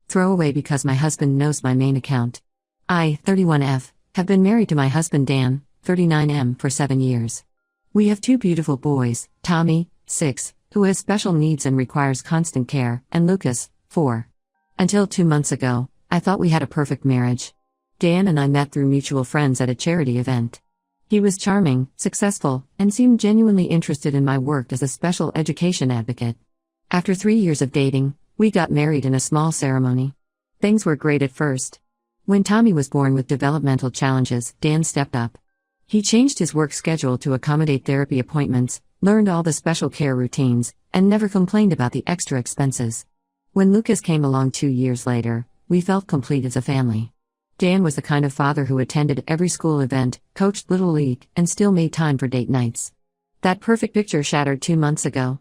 Throwaway because my husband knows my main account. I, 31F, have been married to my husband Dan, 39M, for 7 years. We have 2 beautiful boys, Tommy, 6, who has special needs and requires constant care, and Lucas, 4. Until 2 months ago, I thought we had a perfect marriage. Dan and I met through mutual friends at a charity event. He was charming, successful, and seemed genuinely interested in my work as a special education advocate. After 3 years of dating, we got married in a small ceremony. Things were great at first. When Tommy was born with developmental challenges, Dan stepped up. He changed his work schedule to accommodate therapy appointments, learned all the special care routines, and never complained about the extra expenses. When Lucas came along 2 years later, we felt complete as a family. Dan was the kind of father who attended every school event, coached Little League, and still made time for date nights. That perfect picture shattered 2 months ago.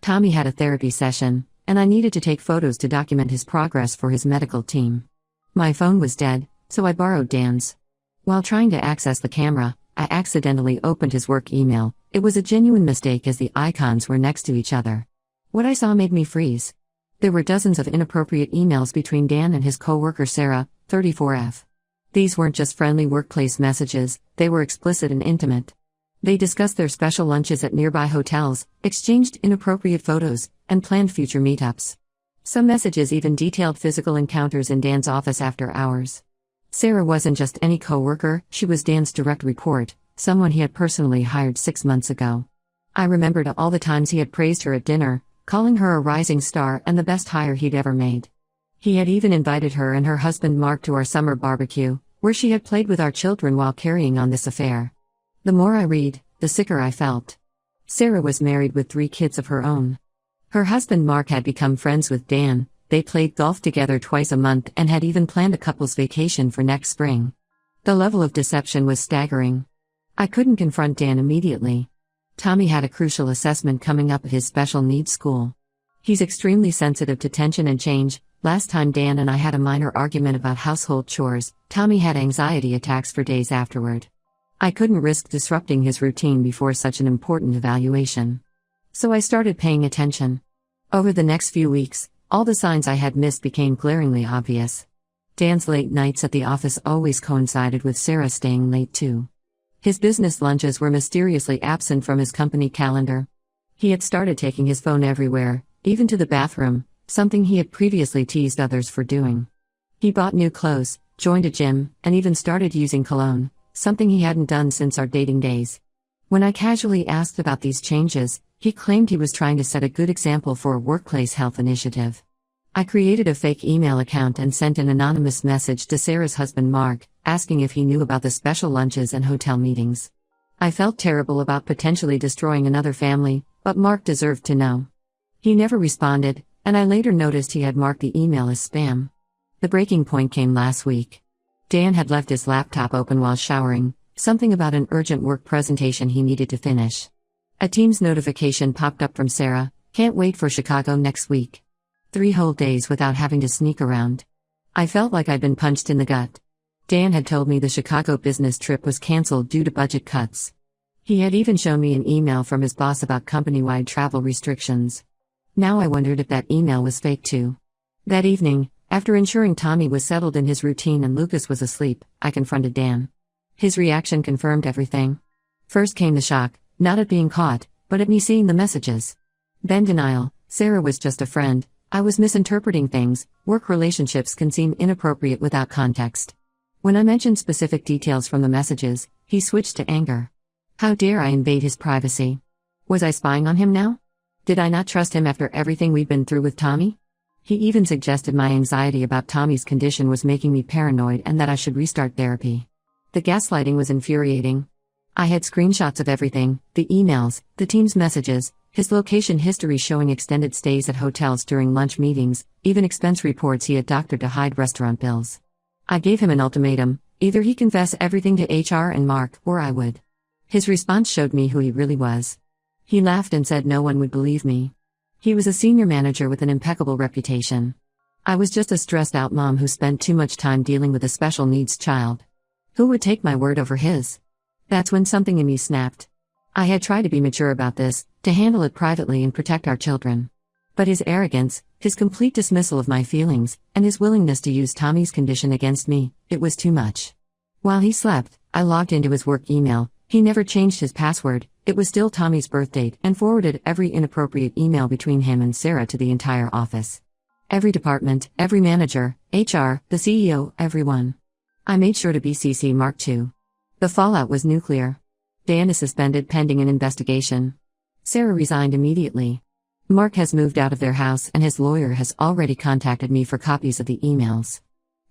Tommy had a therapy session, and I needed to take photos to document his progress for his medical team. My phone was dead, so I borrowed Dan's. While trying to access the camera, I accidentally opened his work email. It was a genuine mistake as the icons were next to each other. What I saw made me freeze. There were dozens of inappropriate emails between Dan and his co-worker Sarah, 34F. These weren't just friendly workplace messages, they were explicit and intimate. They discussed their special lunches at nearby hotels, exchanged inappropriate photos, and planned future meetups. Some messages even detailed physical encounters in Dan's office after hours. Sarah wasn't just any co-worker, she was Dan's direct report, someone he had personally hired 6 months ago. I remembered all the times he had praised her at dinner, calling her a rising star and the best hire he'd ever made. He had even invited her and her husband Mark to our summer barbecue, where she had played with our children while carrying on this affair. The more I read, the sicker I felt. Sarah was married with 3 kids of her own. Her husband Mark had become friends with Dan, they played golf together twice a month and had even planned a couple's vacation for next spring. The level of deception was staggering. I couldn't confront Dan immediately. Tommy had a crucial assessment coming up at his special needs school. He's extremely sensitive to tension and change. Last time Dan and I had a minor argument about household chores, Tommy had anxiety attacks for days afterward. I couldn't risk disrupting his routine before such an important evaluation. So I started paying attention. Over the next few weeks, all the signs I had missed became glaringly obvious. Dan's late nights at the office always coincided with Sarah staying late too. His business lunches were mysteriously absent from his company calendar. He had started taking his phone everywhere, even to the bathroom, something he had previously teased others for doing. He bought new clothes, joined a gym, and even started using cologne, something he hadn't done since our dating days. When I casually asked about these changes, he claimed he was trying to set a good example for a workplace health initiative. I created a fake email account and sent an anonymous message to Sarah's husband Mark, asking if he knew about the special lunches and hotel meetings. I felt terrible about potentially destroying another family, but Mark deserved to know. He never responded, and I later noticed he had marked the email as spam. The breaking point came last week. Dan had left his laptop open while showering, something about an urgent work presentation he needed to finish. A Teams notification popped up from Sarah, "Can't wait for Chicago next week." 3 whole days without having to sneak around. I felt like I'd been punched in the gut. Dan had told me the Chicago business trip was cancelled due to budget cuts. He had even shown me an email from his boss about company-wide travel restrictions. Now I wondered if that email was fake too. That evening, after ensuring Tommy was settled in his routine and Lucas was asleep, I confronted Dan. His reaction confirmed everything. First came the shock, not at being caught, but at me seeing the messages. Then denial. Sarah was just a friend. I was misinterpreting things. Work relationships can seem inappropriate without context. When I mentioned specific details from the messages, he switched to anger. How dare I invade his privacy? Was I spying on him now? Did I not trust him after everything we'd been through with Tommy? He even suggested my anxiety about Tommy's condition was making me paranoid and that I should restart therapy. The gaslighting was infuriating. I had screenshots of everything, the emails, the team's messages, his location history showing extended stays at hotels during lunch meetings, even expense reports he had doctored to hide restaurant bills. I gave him an ultimatum: either he confess everything to HR and Mark, or I would. His response showed me who he really was. He laughed and said no one would believe me. He was a senior manager with an impeccable reputation. I was just a stressed-out mom who spent too much time dealing with a special needs child. Who would take my word over his? That's when something in me snapped. I had tried to be mature about this, to handle it privately and protect our children. But his arrogance, His complete dismissal of my feelings, and his willingness to use Tommy's condition against me, it was too much. While he slept, I logged into his work email. He never changed his password, it was still Tommy's birthdate, and forwarded every inappropriate email between him and Sarah to the entire office. Every department, every manager, HR, the CEO, everyone. I made sure to BCC Mark too. The fallout was nuclear. Dan is suspended pending an investigation. Sarah resigned immediately. Mark has moved out of their house and his lawyer has already contacted me for copies of the emails.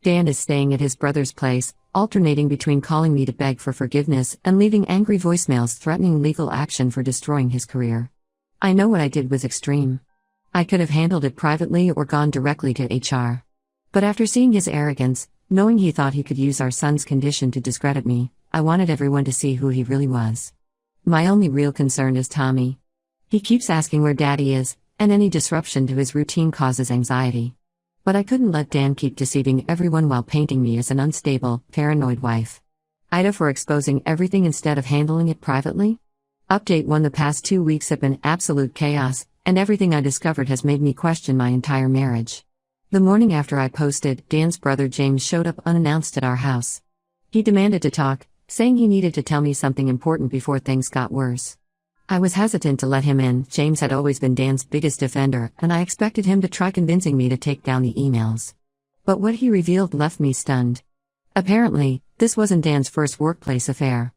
Dan is staying at his brother's place, alternating between calling me to beg for forgiveness and leaving angry voicemails threatening legal action for destroying his career. I know what I did was extreme. I could have handled it privately or gone directly to HR. But after seeing his arrogance, knowing he thought he could use our son's condition to discredit me, I wanted everyone to see who he really was. My only real concern is Tommy. He keeps asking where Daddy is, and any disruption to his routine causes anxiety. But I couldn't let Dan keep deceiving everyone while painting me as an unstable, paranoid wife. Ida for exposing everything instead of handling it privately? Update 1: the past 2 weeks have been absolute chaos, and everything I discovered has made me question my entire marriage. The morning after I posted, Dan's brother James showed up unannounced at our house. He demanded to talk, saying he needed to tell me something important before things got worse. I was hesitant to let him in. James had always been Dan's biggest defender, and I expected him to try convincing me to take down the emails. But what he revealed left me stunned. Apparently, this wasn't Dan's first workplace affair.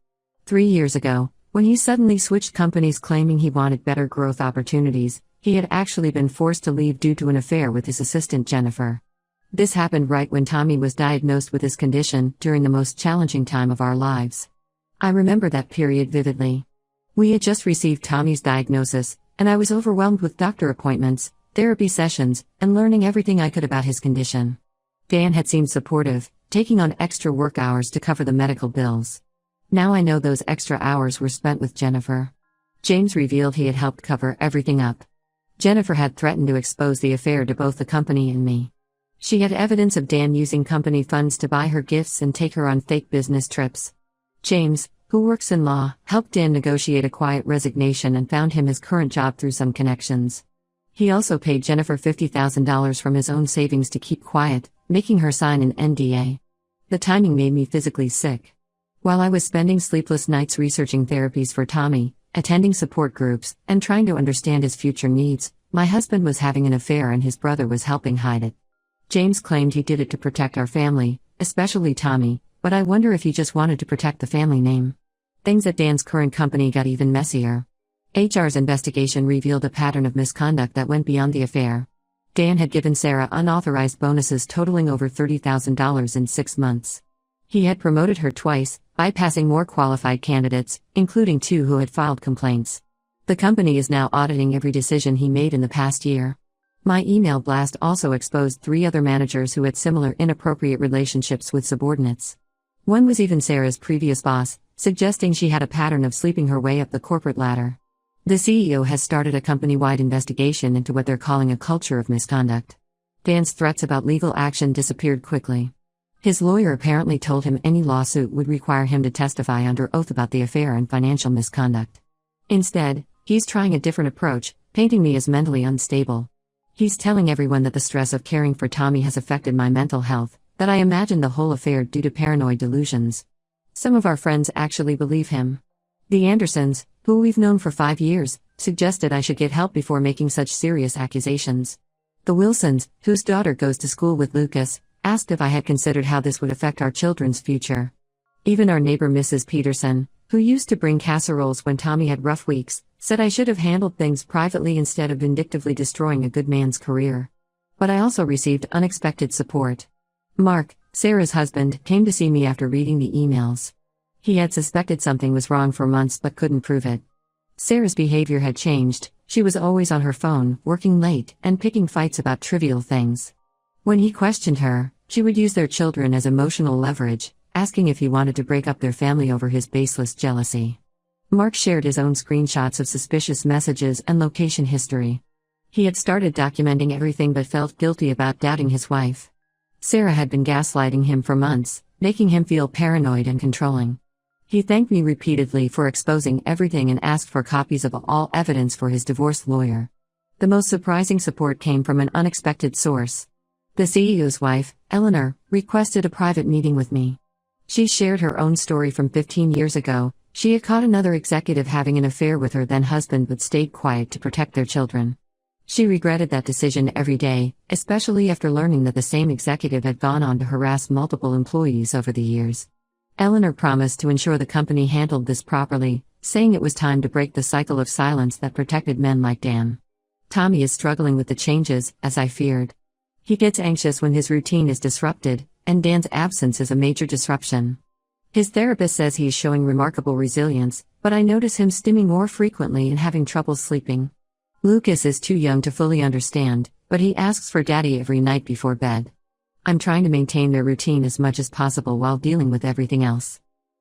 3 years ago, when he suddenly switched companies claiming he wanted better growth opportunities, he had actually been forced to leave due to an affair with his assistant Jennifer. This happened right when Tommy was diagnosed with his condition, during the most challenging time of our lives. I remember that period vividly. We had just received Tommy's diagnosis, and I was overwhelmed with doctor appointments, therapy sessions, and learning everything I could about his condition. Dan had seemed supportive, taking on extra work hours to cover the medical bills. Now I know those extra hours were spent with Jennifer. James revealed he had helped cover everything up. Jennifer had threatened to expose the affair to both the company and me. She had evidence of Dan using company funds to buy her gifts and take her on fake business trips. James, who works in law, helped Dan negotiate a quiet resignation and found him his current job through some connections. He also paid Jennifer $50,000 from his own savings to keep quiet, making her sign an NDA. The timing made me physically sick. While I was spending sleepless nights researching therapies for Tommy, attending support groups, and trying to understand his future needs, my husband was having an affair and his brother was helping hide it. James claimed he did it to protect our family, especially Tommy, but I wonder if he just wanted to protect the family name. Things at Dan's current company got even messier. HR's investigation revealed a pattern of misconduct that went beyond the affair. Dan had given Sarah unauthorized bonuses totaling over $30,000 in 6 months. He had promoted her twice, bypassing more qualified candidates, including 2 who had filed complaints. The company is now auditing every decision he made in the past year. My email blast also exposed 3 other managers who had similar inappropriate relationships with subordinates. One was even Sarah's previous boss, suggesting she had a pattern of sleeping her way up the corporate ladder. The CEO has started a company-wide investigation into what they're calling a culture of misconduct. Dan's threats about legal action disappeared quickly. His lawyer apparently told him any lawsuit would require him to testify under oath about the affair and financial misconduct. Instead, he's trying a different approach, painting me as mentally unstable. He's telling everyone that the stress of caring for Tommy has affected my mental health, that I imagined the whole affair due to paranoid delusions. Some of our friends actually believe him. The Andersons, who we've known for 5 years, suggested I should get help before making such serious accusations. The Wilsons, whose daughter goes to school with Lucas, asked if I had considered how this would affect our children's future. Even our neighbor Mrs. Peterson, who used to bring casseroles when Tommy had rough weeks, said I should have handled things privately instead of vindictively destroying a good man's career. But I also received unexpected support. Mark, Sarah's husband, came to see me after reading the emails. He had suspected something was wrong for months but couldn't prove it. Sarah's behavior had changed. She was always on her phone, working late, and picking fights about trivial things. When he questioned her, she would use their children as emotional leverage, asking if he wanted to break up their family over his baseless jealousy. Mark shared his own screenshots of suspicious messages and location history. He had started documenting everything but felt guilty about doubting his wife. Sarah had been gaslighting him for months, making him feel paranoid and controlling. He thanked me repeatedly for exposing everything and asked for copies of all evidence for his divorce lawyer. The most surprising support came from an unexpected source. The CEO's wife, Eleanor, requested a private meeting with me. She shared her own story from 15 years ago. She had caught another executive having an affair with her then husband but stayed quiet to protect their children. She regretted that decision every day, especially after learning that the same executive had gone on to harass multiple employees over the years. Eleanor promised to ensure the company handled this properly, saying it was time to break the cycle of silence that protected men like Dan. Tommy is struggling with the changes, as I feared. He gets anxious when his routine is disrupted, and Dan's absence is a major disruption. His therapist says he is showing remarkable resilience, but I notice him stimming more frequently and having trouble sleeping. Lucas is too young to fully understand, but he asks for daddy every night before bed. I'm trying to maintain their routine as much as possible while dealing with everything else.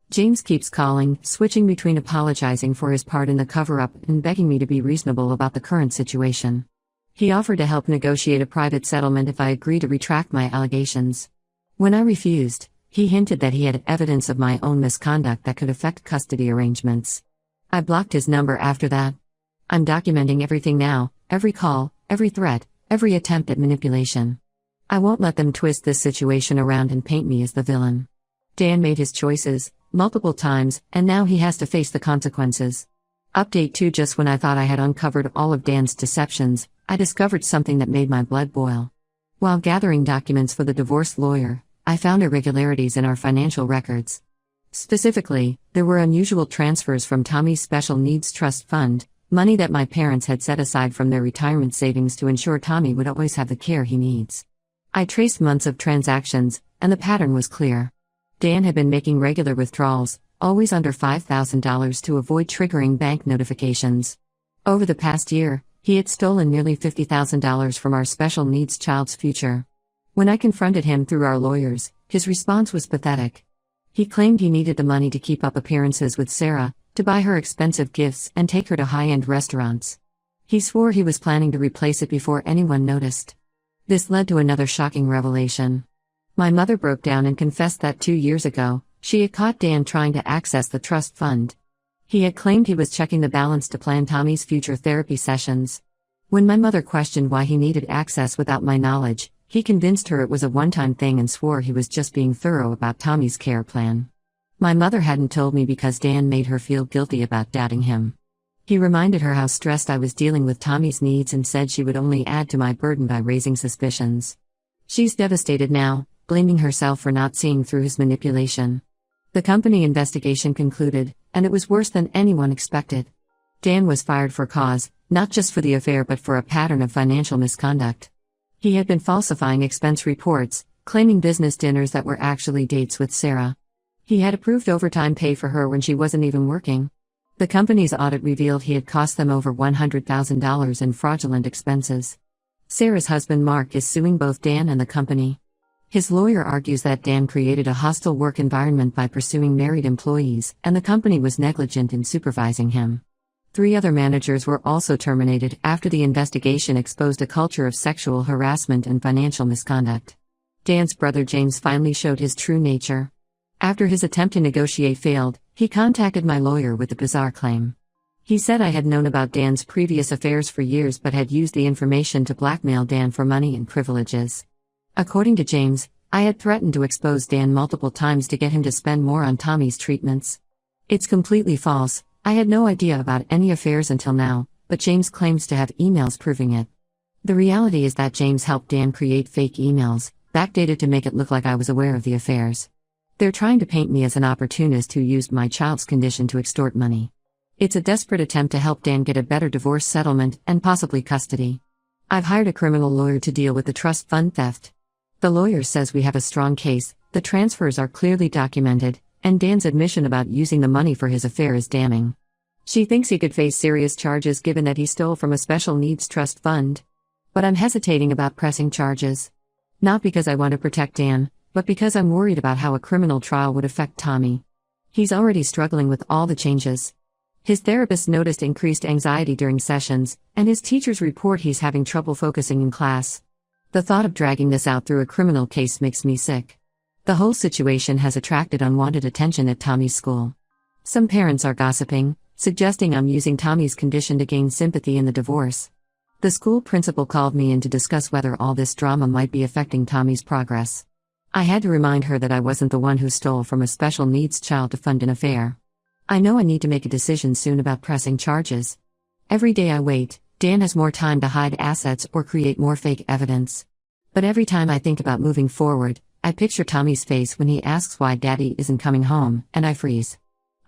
James keeps calling, switching between apologizing for his part in the cover-up and begging me to be reasonable about the current situation. He offered to help negotiate a private settlement if I agree to retract my allegations. When I refused, he hinted that he had evidence of my own misconduct that could affect custody arrangements. I blocked his number after that. I'm documenting everything now, every call, every threat, every attempt at manipulation. I won't let them twist this situation around and paint me as the villain. Dan made his choices, multiple times, and now he has to face the consequences. Update 2: Just when I thought I had uncovered all of Dan's deceptions, I discovered something that made my blood boil. While gathering documents for the divorce lawyer, I found irregularities in our financial records. Specifically, there were unusual transfers from Tommy's Special Needs Trust Fund, money that my parents had set aside from their retirement savings to ensure Tommy would always have the care he needs. I traced months of transactions, and the pattern was clear. Dan had been making regular withdrawals, always under $5,000 to avoid triggering bank notifications. Over the past year, he had stolen nearly $50,000 from our special needs child's future. When I confronted him through our lawyers, his response was pathetic. He claimed he needed the money to keep up appearances with Sarah, to buy her expensive gifts and take her to high-end restaurants. He swore he was planning to replace it before anyone noticed. This led to another shocking revelation. My mother broke down and confessed that 2 years ago, she had caught Dan trying to access the trust fund. He had claimed he was checking the balance to plan Tommy's future therapy sessions. When my mother questioned why he needed access without my knowledge, he convinced her it was a one-time thing and swore he was just being thorough about Tommy's care plan. My mother hadn't told me because Dan made her feel guilty about doubting him. He reminded her how stressed I was dealing with Tommy's needs and said she would only add to my burden by raising suspicions. She's devastated now, blaming herself for not seeing through his manipulation. The company investigation concluded, and it was worse than anyone expected. Dan was fired for cause, not just for the affair but for a pattern of financial misconduct. He had been falsifying expense reports, claiming business dinners that were actually dates with Sarah. He had approved overtime pay for her when she wasn't even working. The company's audit revealed he had cost them over $100,000 in fraudulent expenses. Sarah's husband Mark is suing both Dan and the company. His lawyer argues that Dan created a hostile work environment by pursuing married employees, and the company was negligent in supervising him. 3 other managers were also terminated after the investigation exposed a culture of sexual harassment and financial misconduct. Dan's brother James finally showed his true nature. After his attempt to negotiate failed, he contacted my lawyer with a bizarre claim. He said I had known about Dan's previous affairs for years but had used the information to blackmail Dan for money and privileges. According to James, I had threatened to expose Dan multiple times to get him to spend more on Tommy's treatments. It's completely false. I had no idea about any affairs until now, but James claims to have emails proving it. The reality is that James helped Dan create fake emails, backdated to make it look like I was aware of the affairs. They're trying to paint me as an opportunist who used my child's condition to extort money. It's a desperate attempt to help Dan get a better divorce settlement and possibly custody. I've hired a criminal lawyer to deal with the trust fund theft. The lawyer says we have a strong case, the transfers are clearly documented, and Dan's admission about using the money for his affair is damning. She thinks he could face serious charges given that he stole from a special needs trust fund. But I'm hesitating about pressing charges. Not because I want to protect Dan, but because I'm worried about how a criminal trial would affect Tommy. He's already struggling with all the changes. His therapist noticed increased anxiety during sessions, and his teachers report he's having trouble focusing in class. The thought of dragging this out through a criminal case makes me sick. The whole situation has attracted unwanted attention at Tommy's school. Some parents are gossiping, suggesting I'm using Tommy's condition to gain sympathy in the divorce. The school principal called me in to discuss whether all this drama might be affecting Tommy's progress. I had to remind her that I wasn't the one who stole from a special needs child to fund an affair. I know I need to make a decision soon about pressing charges. Every day I wait, Dan has more time to hide assets or create more fake evidence. But every time I think about moving forward, I picture Tommy's face when he asks why Daddy isn't coming home, and I freeze.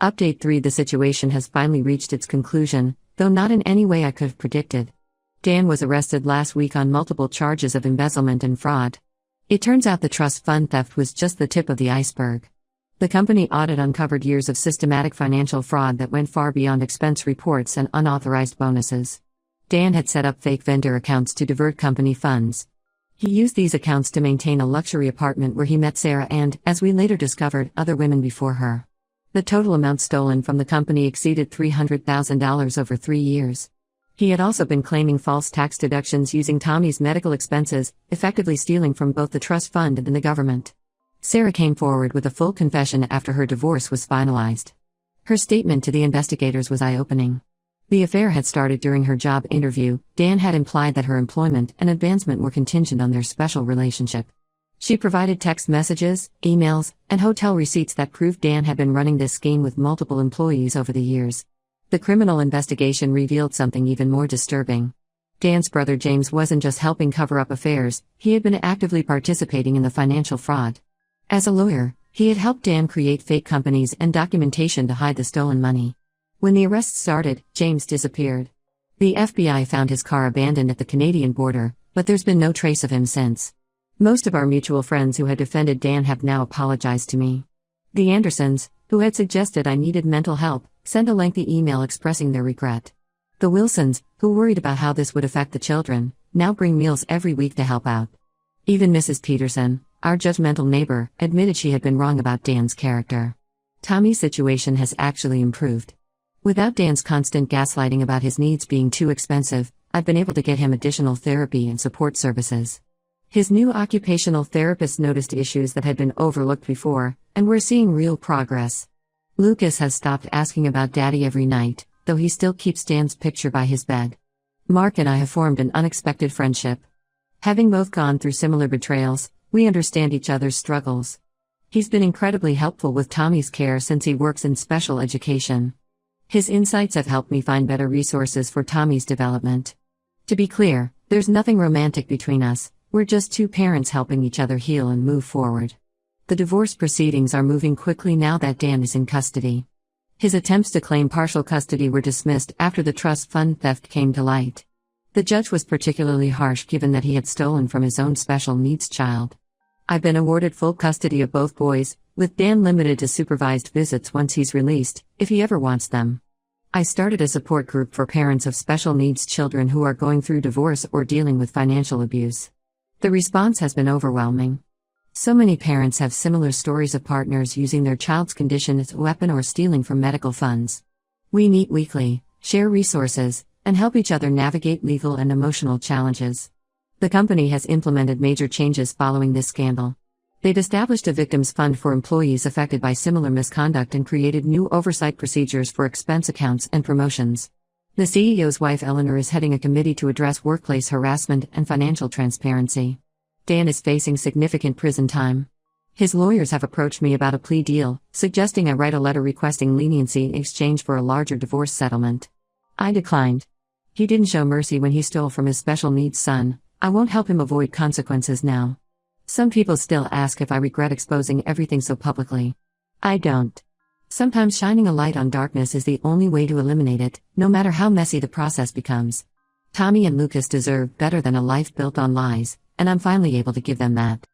Update 3: The situation has finally reached its conclusion, though not in any way I could have predicted. Dan was arrested last week on multiple charges of embezzlement and fraud. It turns out the trust fund theft was just the tip of the iceberg. The company audit uncovered years of systematic financial fraud that went far beyond expense reports and unauthorized bonuses. Dan had set up fake vendor accounts to divert company funds. He used these accounts to maintain a luxury apartment where he met Sarah and, as we later discovered, other women before her. The total amount stolen from the company exceeded $300,000 over 3 years. He had also been claiming false tax deductions using Tommy's medical expenses, effectively stealing from both the trust fund and the government. Sarah came forward with a full confession after her divorce was finalized. Her statement to the investigators was eye-opening. The affair had started during her job interview. Dan had implied that her employment and advancement were contingent on their special relationship. She provided text messages, emails, and hotel receipts that proved Dan had been running this scheme with multiple employees over the years. The criminal investigation revealed something even more disturbing. Dan's brother James wasn't just helping cover up affairs, he had been actively participating in the financial fraud. As a lawyer, he had helped Dan create fake companies and documentation to hide the stolen money. When the arrests started, James disappeared. The FBI found his car abandoned at the Canadian border, but there's been no trace of him since. Most of our mutual friends who had defended Dan have now apologized to me. The Andersons, who had suggested I needed mental help, sent a lengthy email expressing their regret. The Wilsons, who worried about how this would affect the children, now bring meals every week to help out. Even Mrs. Peterson, our judgmental neighbor, admitted she had been wrong about Dan's character. Tommy's situation has actually improved. Without Dan's constant gaslighting about his needs being too expensive, I've been able to get him additional therapy and support services. His new occupational therapist noticed issues that had been overlooked before, and we're seeing real progress. Lucas has stopped asking about Daddy every night, though he still keeps Dan's picture by his bed. Mark and I have formed an unexpected friendship. Having both gone through similar betrayals, we understand each other's struggles. He's been incredibly helpful with Tommy's care since he works in special education. His insights have helped me find better resources for Tommy's development. To be clear, there's nothing romantic between us, we're just two parents helping each other heal and move forward. The divorce proceedings are moving quickly now that Dan is in custody. His attempts to claim partial custody were dismissed after the trust fund theft came to light. The judge was particularly harsh given that he had stolen from his own special needs child. I've been awarded full custody of both boys, with Dan limited to supervised visits once he's released, if he ever wants them. I started a support group for parents of special needs children who are going through divorce or dealing with financial abuse. The response has been overwhelming. So many parents have similar stories of partners using their child's condition as a weapon or stealing from medical funds. We meet weekly, share resources, and help each other navigate legal and emotional challenges. The company has implemented major changes following this scandal. They've established a victims fund for employees affected by similar misconduct and created new oversight procedures for expense accounts and promotions. The CEO's wife Eleanor is heading a committee to address workplace harassment and financial transparency. Dan is facing significant prison time. His lawyers have approached me about a plea deal, suggesting I write a letter requesting leniency in exchange for a larger divorce settlement. I declined. He didn't show mercy when he stole from his special needs son. I won't help him avoid consequences now. Some people still ask if I regret exposing everything so publicly. I don't. Sometimes shining a light on darkness is the only way to eliminate it, no matter how messy the process becomes. Tommy and Lucas deserve better than a life built on lies, and I'm finally able to give them that.